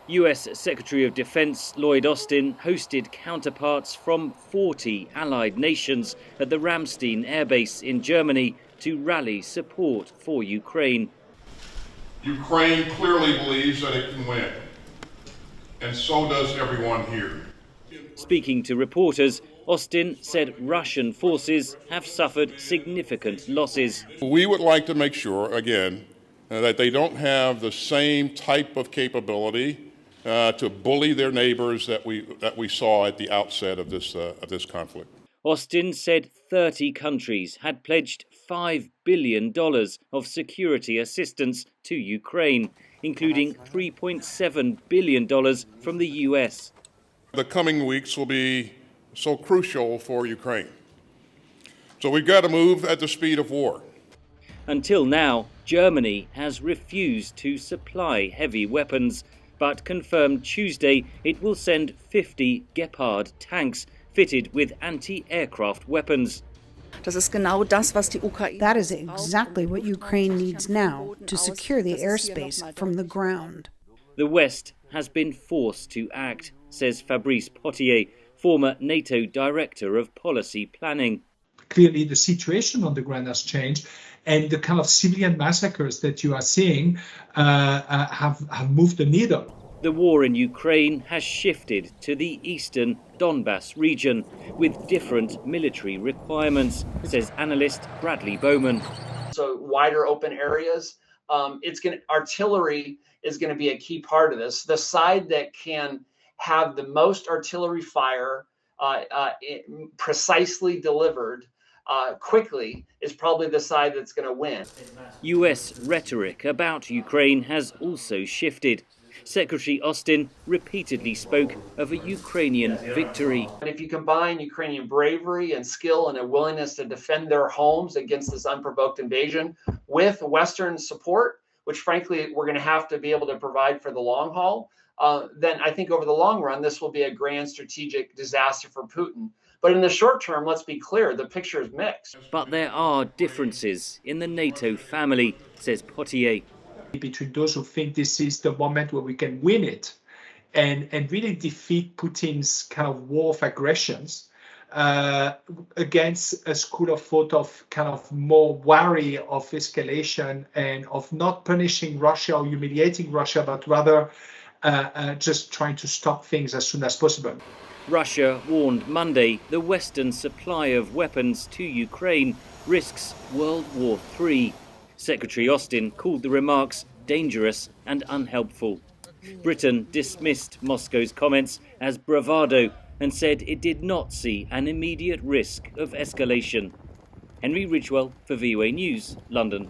US Secretary of Defense Lloyd hosted counterparts from 40 allied nations at the Ramstein airbase in Germany to rally support for Ukraine. Ukraine clearly believes that it can win, and so does everyone here. Speaking to reporters, Austin said Russian forces have suffered significant losses. We would like to make sure, again, that they don't have the same type of capability to bully their neighbors that we saw at the outset of this conflict. Austin said 30 countries had pledged $5 billion of security assistance to Ukraine, including $3.7 billion from the US. The coming weeks will be so crucial for Ukraine. So we've got to move at the speed of war. Until now, Germany has refused to supply heavy weapons, but confirmed Tuesday it will send 50 Gepard tanks fitted with anti-aircraft weapons. That is exactly what Ukraine needs now to secure the airspace from the ground. The West has been forced to act, says Fabrice Pothier, former NATO director of policy planning. Clearly, the situation on the ground has changed, and the kind of civilian massacres that you are seeing have moved the needle. The war in Ukraine has shifted to the eastern Donbas region with different military requirements, says analyst Bradley Bowman. So wider open areas, artillery is going to be a key part of this. The side that can have the most artillery fire precisely delivered quickly is probably the side that's going to win. US rhetoric about Ukraine has also shifted. Secretary Austin repeatedly spoke of a Ukrainian victory. And if you combine Ukrainian bravery and skill and a willingness to defend their homes against this unprovoked invasion with Western support, which frankly we're going to have to be able to provide for the long haul, then I think over the long run, this will be a grand strategic disaster for Putin. But in the short term, let's be clear, the picture is mixed. But there are differences in the NATO family, says Pothier. Between those who think this is the moment where we can win it and really defeat Putin's kind of war of aggressions against a school of thought of kind of more wary of escalation and of not punishing Russia or humiliating Russia, but rather just trying to stop things as soon as possible. Russia warned Monday the Western supply of weapons to Ukraine risks World War III. Secretary Austin called the remarks dangerous and unhelpful. Britain dismissed Moscow's comments as bravado and said it did not see an immediate risk of escalation. Henry Ridgwell for VOA News, London.